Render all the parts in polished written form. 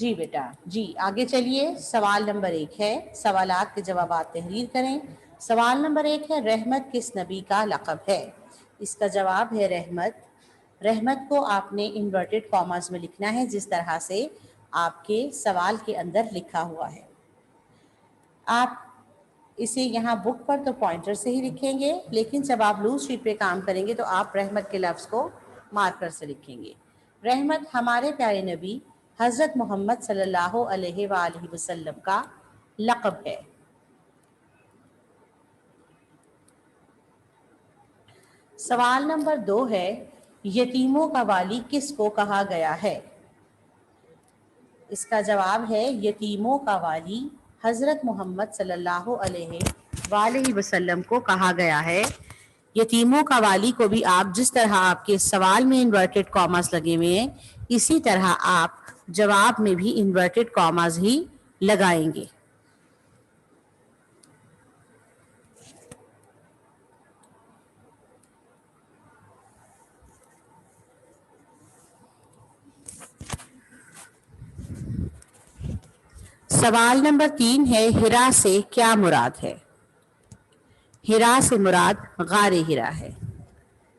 جی بیٹا، جی آگے چلیے. سوال نمبر 1 ہے، سوالات کے جوابات تحریر کریں. سوال نمبر 1 ہے، رحمت کس نبی کا لقب ہے؟ اس کا جواب ہے رحمت. رحمت کو آپ نے انورٹڈ کاماز میں لکھنا ہے، جس طرح سے آپ کے سوال کے اندر لکھا ہوا ہے. آپ اسے یہاں بک پر تو پوائنٹر سے ہی لکھیں گے، لیکن جب آپ لوز شیٹ پہ کام کریں گے تو آپ رحمت کے لفظ کو مارکر سے لکھیں گے. رحمت ہمارے پیارے نبی حضرت محمد صلی اللہ علیہ وآلہ وسلم کا لقب ہے. سوال نمبر 2 ہے، یتیموں کا والی کس کو کہا گیا ہے؟ اس کا جواب ہے یتیموں کا والی حضرت محمد صلی اللہ علیہ وآلہ وسلم کو کہا گیا ہے. یتیموں کا والی کو بھی آپ جس طرح آپ کے سوال میں انورٹڈ کاماز لگے ہوئے ہیں، اسی طرح آپ جواب میں بھی انورٹڈ کاماز ہی لگائیں گے. سوال نمبر 3 ہے، ہرا سے کیا مراد ہے؟ ہرا سے مراد غار ہرا ہے.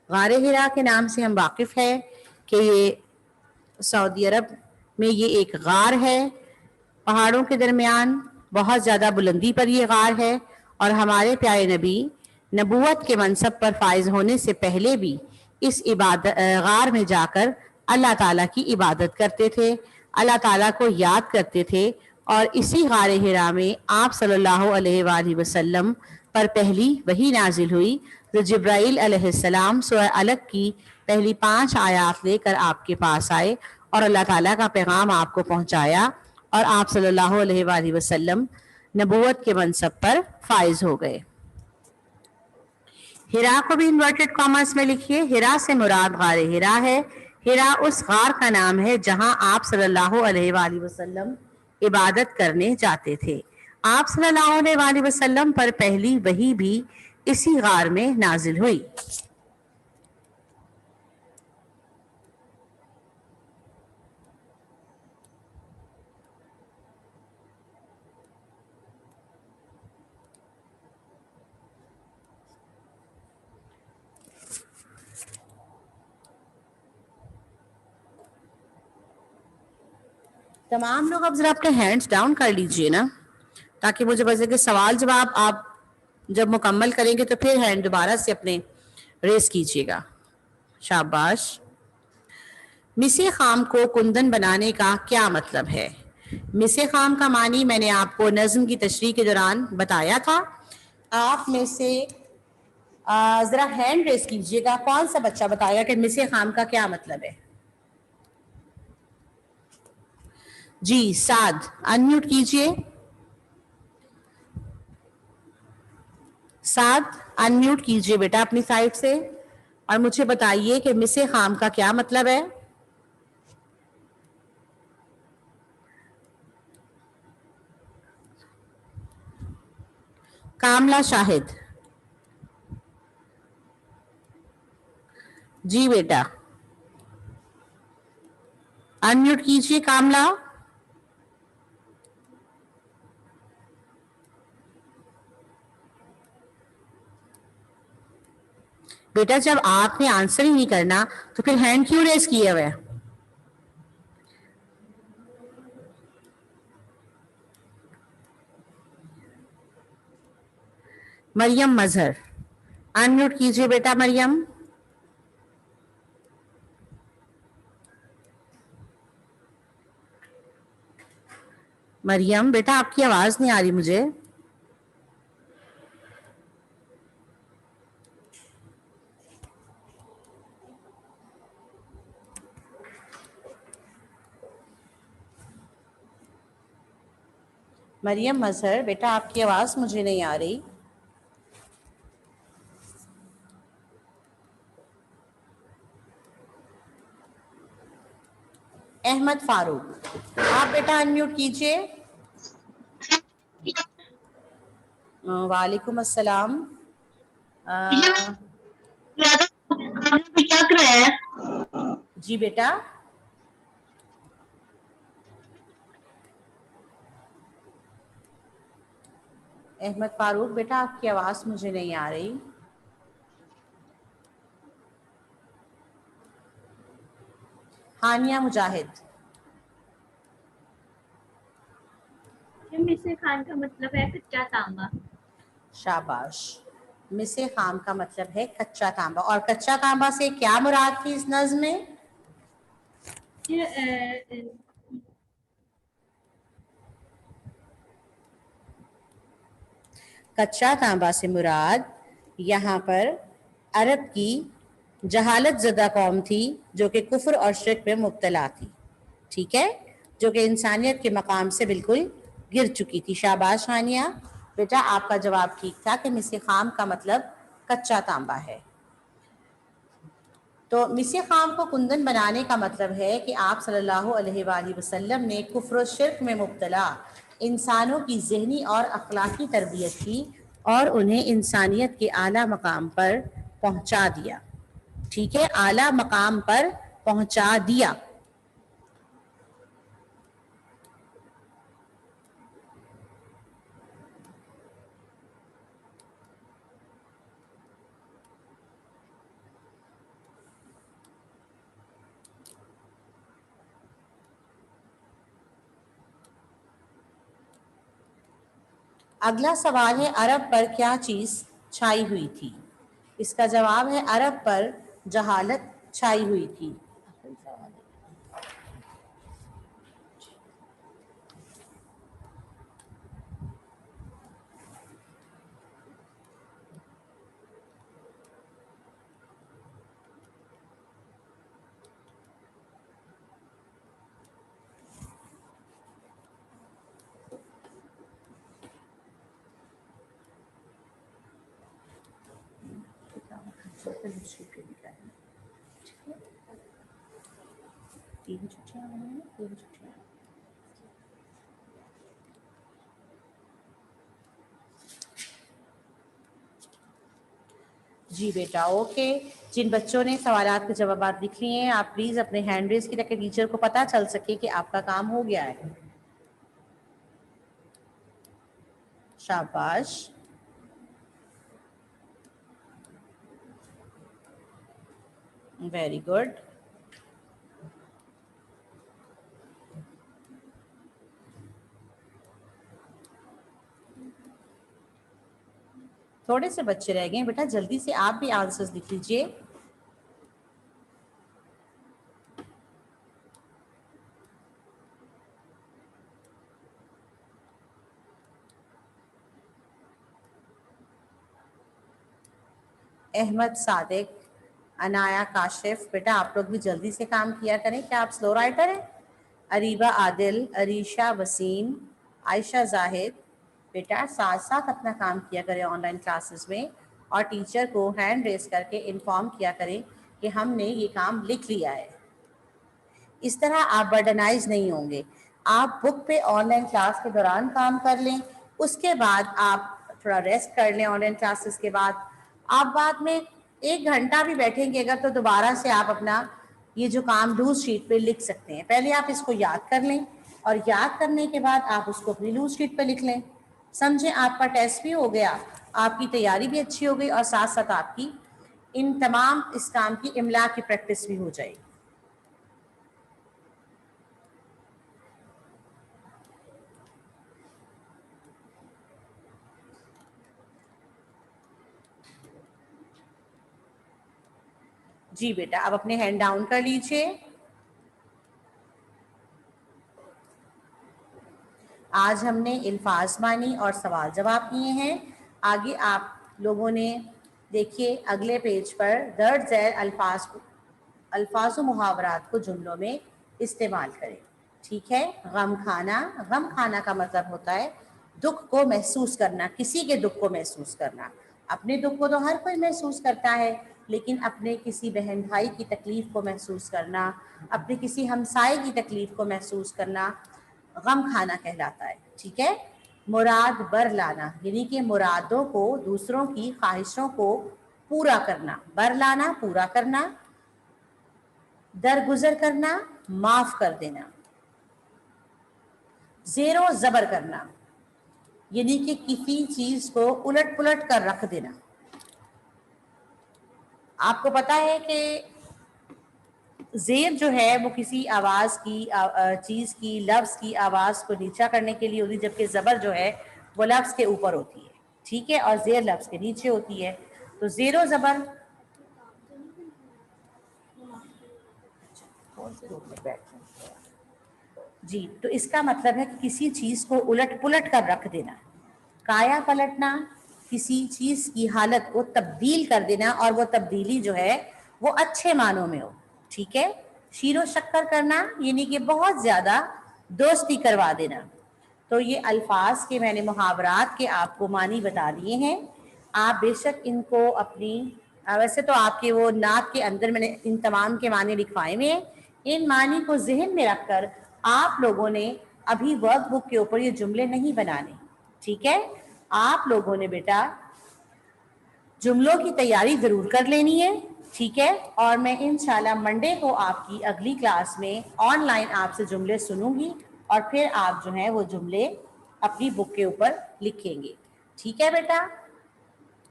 غار ہرا کے نام سے ہم واقف ہیں کہ یہ سعودی عرب میں یہ ایک غار ہے. پہاڑوں کے درمیان بہت زیادہ بلندی پر یہ غار ہے، اور ہمارے پیارے نبی نبوت کے منصب پر فائز ہونے سے پہلے بھی اس غار میں جا کر اللہ تعالیٰ کی عبادت کرتے تھے، اللہ تعالیٰ کو یاد کرتے تھے. اور اسی غار ہرا میں آپ صلی اللہ علیہ وآلہ وسلم پر پہلی وحی نازل ہوئی، جو جبرائیل علیہ السلام سورہ علق کی پہلی 5 آیات لے کر آپ کے پاس آئے اور اللہ تعالیٰ کا پیغام آپ کو پہنچایا، اور آپ صلی اللہ علیہ وآلہ وسلم نبوت کے منصب پر فائز ہو گئے. ہرا کو بھی انورٹڈ کامرس میں لکھیے. ہرا سے مراد غار ہرا ہے. ہرا اس غار کا نام ہے جہاں آپ صلی اللہ علیہ وآلہ وسلم عبادت کرنے جاتے تھے. آپ صلی اللہ علیہ وآلہ وسلم پر پہلی وحی بھی اسی غار میں نازل ہوئی. تمام لوگ اب ذرا اپنے ہینڈز ڈاؤن کر لیجئے نا، تاکہ مجھے بس کہ سوال جواب آپ جب مکمل کریں گے تو پھر ہینڈ دوبارہ سے اپنے ریز کیجئے گا. شاباش. مسے خام کو کندن بنانے کا کیا مطلب ہے؟ مسے خام کا معنی میں نے آپ کو نظم کی تشریح کے دوران بتایا تھا. آپ میں سے ذرا ہینڈ ریز کیجئے گا، کون سا بچہ بتائے گا کہ مسے خام کا کیا مطلب ہے؟ جی سعد، انمیوٹ کیجئے. سعد انمیوٹ کیجئے بیٹا اپنی سائٹ سے، اور مجھے بتائیے کہ مسے خام کا کیا مطلب ہے؟ کاملہ شاہد. جی بیٹا انمیوٹ کیجئے کاملہ. بیٹا جب آپ نے آنسر ہی نہیں کرنا تو پھر ہینڈ کیوں ریز کیے ہوئے؟ مریم مظہر، انمیوٹ کیجئے بیٹا مریم. مریم بیٹا آپ کی آواز نہیں آ رہی مجھے. مریم مظہر بیٹا آپ کی آواز مجھے نہیں آ رہی. احمد فاروق، آپ بیٹا انمیوٹ کیجئے. وعلیکم السلام. جی بیٹا احمد فاروق بیٹا آپ کی آواز مجھے نہیں آ رہی. ہانیہ مجاہد. مصر خان کا مطلب ہے کچا تانبا. شاباش. مصر خام کا مطلب ہے کچا تانبا. اور کچا تانبا سے کیا مراد تھی اس نظم میں؟ کچا تانبا سے مراد یہاں پر عرب کی جہالت زدہ قوم تھی جو کہ کفر اور شرک میں مبتلا تھی. ٹھیک ہے، جو کہ انسانیت کے مقام سے بالکل گر چکی تھی. شاباش ہانیہ بیٹا آپ کا جواب ٹھیک تھا کہ مصر خام کا مطلب کچا تانبا ہے. تو مصر خام کو کندن بنانے کا مطلب ہے کہ آپ صلی اللہ علیہ وآلہ وسلم نے کفر و شرک میں مبتلا انسانوں کی ذہنی اور اخلاقی تربیت کی اور انہیں انسانیت کے اعلیٰ مقام پر پہنچا دیا. ٹھیک ہے، اعلیٰ مقام پر پہنچا دیا. اگلا سوال ہے عرب پر کیا چیز چھائی ہوئی تھی؟ اس کا جواب ہے عرب پر جہالت چھائی ہوئی تھی. جی بیٹا اوکے. جن بچوں نے سوالات کے جوابات لکھ لیے ہیں آپ پلیز اپنے ہینڈ ریز کی تاکہ ٹیچر کو پتہ چل سکے کہ آپ کا کام ہو گیا ہے. شاباش. Very good. تھوڑے سے بچے رہ گئے ہیں بیٹا، جلدی سے آپ بھی آنسرز لکھ لیجئے. احمد صادق، عنایا کاشف، بیٹا آپ لوگ بھی جلدی سے کام کیا کریں. کیا آپ سلو رائٹر ہیں؟ اریبہ عادل، عریشہ وسیم، عائشہ زاہد، بیٹا ساتھ ساتھ اپنا کام کیا کریں آن لائن کلاسز میں اور ٹیچر کو ہینڈ ریز کر کے انفارم کیا کریں کہ ہم نے یہ کام لکھ لیا ہے. اس طرح آپ برڈنائز نہیں ہوں گے. آپ بک پہ آن لائن کلاس کے دوران کام کر لیں، اس کے بعد آپ تھوڑا ریسٹ کر لیں. آن لائن کلاسز کے بعد آپ بعد میں 1 گھنٹہ بھی بیٹھیں گے اگر تو دوبارہ سے آپ اپنا یہ جو کام لوز شیٹ پہ لکھ سکتے ہیں. پہلے آپ اس کو یاد کر لیں اور یاد کرنے کے بعد آپ اس کو اپنی لوز شیٹ پہ لکھ لیں. سمجھیں آپ کا ٹیسٹ بھی ہو گیا، آپ کی تیاری بھی اچھی ہو گئی اور ساتھ ساتھ آپ کی ان تمام اس کام کی املا کی پریکٹس بھی ہو جائے گی. جی بیٹا اب اپنے ہینڈ ڈاؤن کر لیجئے. آج ہم نے الفاظ مانی اور سوال جواب کیے ہیں. آگے آپ لوگوں نے دیکھیے اگلے پیج پر درج ذیل الفاظ و محاورات کو جملوں میں استعمال کریں. ٹھیک ہے. غم کھانا، غم کھانا کا مطلب ہوتا ہے دکھ کو محسوس کرنا، کسی کے دکھ کو محسوس کرنا. اپنے دکھ کو تو ہر کوئی محسوس کرتا ہے لیکن اپنے کسی بہن بھائی کی تکلیف کو محسوس کرنا، اپنے کسی ہمسائے کی تکلیف کو محسوس کرنا غم کھانا کہلاتا ہے. ٹھیک ہے. مراد بر لانا یعنی کہ مرادوں کو، دوسروں کی خواہشوں کو پورا کرنا. بر لانا پورا کرنا، درگزر کرنا معاف کر دینا، زیر و زبر کرنا. یعنی کہ کسی چیز کو الٹ پلٹ کر رکھ دینا. آپ کو پتا ہے کہ زیر جو ہے وہ کسی آواز کی چیز کی لفظ کی آواز کو نیچا کرنے کے لیے ہوتی ہے، جبکہ زبر جو ہے وہ لفظ کے اوپر ہوتی ہے، ٹھیک ہے، اور زیر لفظ کے نیچے ہوتی ہے. تو زیر و زبر جی، تو اس کا مطلب ہے کہ کسی چیز کو الٹ پلٹ کر رکھ دینا. کایا پلٹنا، کسی چیز کی حالت کو تبدیل کر دینا، اور وہ تبدیلی جو ہے وہ اچھے معنوں میں ہو، ٹھیک ہے. شیر و شکر کرنا یعنی کہ بہت زیادہ دوستی کروا دینا. تو یہ الفاظ کے میں نے محاورات کے آپ کو معنی بتا دیے ہیں. آپ بے شک ان کو اپنی ویسے تو آپ کے وہ نعت کے اندر میں نے ان تمام کے معنی لکھوائے ہوئے ہیں. ان معنی کو ذہن میں رکھ کر آپ لوگوں نے ابھی ورک بک کے اوپر یہ جملے نہیں بنانے، ٹھیک ہے. آپ لوگوں نے بیٹا جملوں کی تیاری ضرور کر لینی ہے، ٹھیک ہے. اور میں انشاءاللہ منڈے کو آپ کی اگلی کلاس میں آن لائن آپ سے جملے سنوں گی، اور پھر آپ جو ہیں وہ جملے اپنی بک کے اوپر لکھیں گے، ٹھیک ہے بیٹا.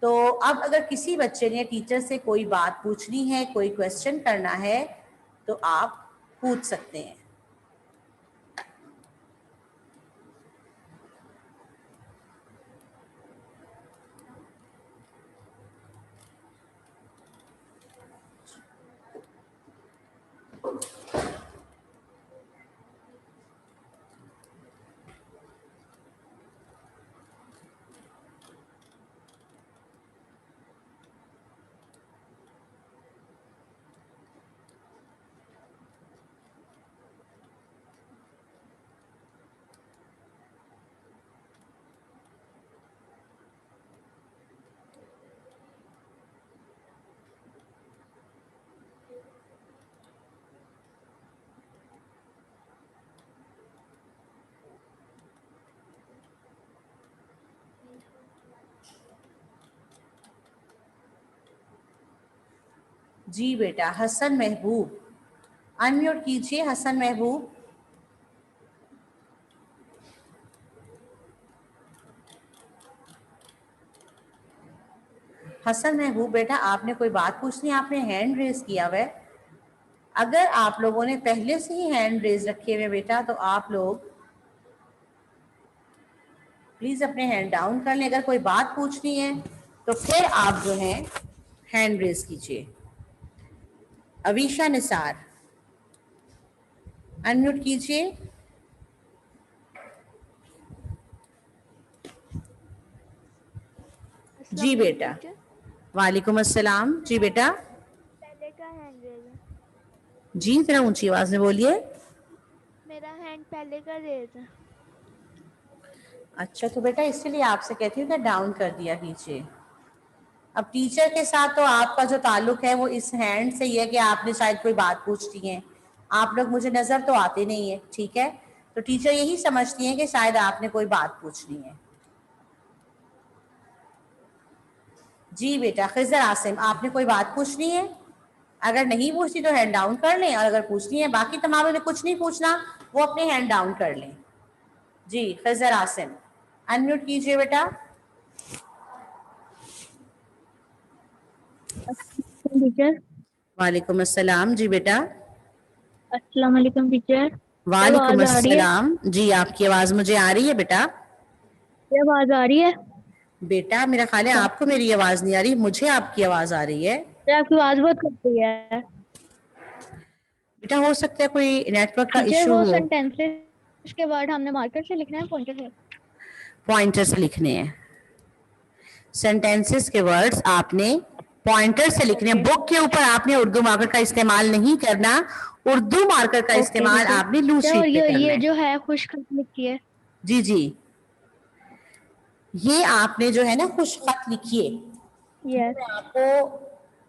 تو اب اگر کسی بچے نے ٹیچر سے کوئی بات پوچھنی ہے، کوئی کویسچن کرنا ہے تو آپ پوچھ سکتے ہیں. جی بیٹا، حسن محبوب انمیوٹ کیجئے. حسن محبوب حسن محبوب بیٹا آپ نے کوئی بات پوچھنی ہے؟ آپ نے ہینڈ ریز کیا ہوا ہے. اگر آپ لوگوں نے پہلے سے ہی ہینڈ ریز رکھے ہوئے بیٹا تو آپ لوگ پلیز اپنے ہینڈ ڈاؤن کر لیں. اگر کوئی بات پوچھنی ہے تو پھر آپ جو ہیں ہینڈ ریز کیجئے. اویشا نثار انمیوٹ کیجئے. السلام جی علیکم بیٹا. ٹیچر. وعلیکم السلام. جی بیٹا. پہلے کا ہینڈ ریز ہے. جی ذرا اونچی آواز میں بولیے. میرا ہینڈ پہلے کا ریز ہے. اچھا تو بیٹا اسی لیے آپ سے کہتی ہوں کہ ڈاؤن کر دیا کیجئے. اب ٹیچر کے ساتھ تو آپ کا جو تعلق ہے وہ اس ہینڈ سے ہی ہے کہ آپ نے شاید کوئی بات پوچھتی ہیں. آپ لوگ مجھے نظر تو آتے نہیں ہیں، ٹھیک ہے. تو ٹیچر یہی سمجھتی ہیں کہ شاید آپ نے کوئی بات پوچھنی ہے. جی بیٹا. خضر عاصم آپ نے کوئی بات پوچھنی ہے؟ اگر نہیں پوچھنی تو ہینڈ ڈاؤن کر لیں، اور اگر پوچھنی ہے باقی تمام نے کچھ نہیں پوچھنا وہ اپنے ہینڈ ڈاؤن کر لیں. جی خضر عاصم انمیوٹ کیجئے بیٹا. ٹیچر وعلیکم السلام. جی بیٹا. السلام علیکم ٹیچر. وعلیکم آواز آ رہی ہے؟ السلام. جی آپ کی آواز مجھے آ رہی ہے بیٹا. یہ آواز آ رہی ہے؟ بیٹا میرا خیال ہے آپ کو میری آواز نہیں آ رہی، مجھے آپ کی آواز آ رہی ہے. آپ کی آواز بہت کٹ رہی ہے بیٹا ہو سکتا ہے کوئی نیٹ ورک کا ٹیچر. ایشو وہ ہو. سینٹینس کے ورڈ ہم نے مارکر سے لکھنا ہے پوائنٹر سے؟ پوائنٹر سے لکھنے ہیں. سینٹینسز کے ورڈز آپ نے پوائنٹر سے لکھنے ہیں. اوکے بک کے اوپر آپ نے اردو مارکر کا استعمال نہیں کرنا. اردو مارکر کا اوکے استعمال ٹیچر. آپ نے لوز اور شیٹ پہ کرنا یہ ہے. جو ہے خوش خط لکھی ہے. جی جی یہ آپ نے جو ہے نا خوش خط لکھیے. یس. میں آپ کو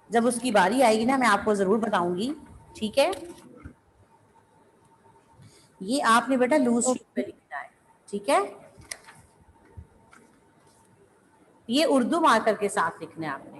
جب اس کی باری آئے گی نا میں آپ کو ضرور بتاؤں گی، ٹھیک ہے. یہ آپ نے بیٹا لوز شیٹ پہ لکھنا ہے، ٹھیک ہے. یہ اردو مارکر کے ساتھ لکھنا ہے آپ نے.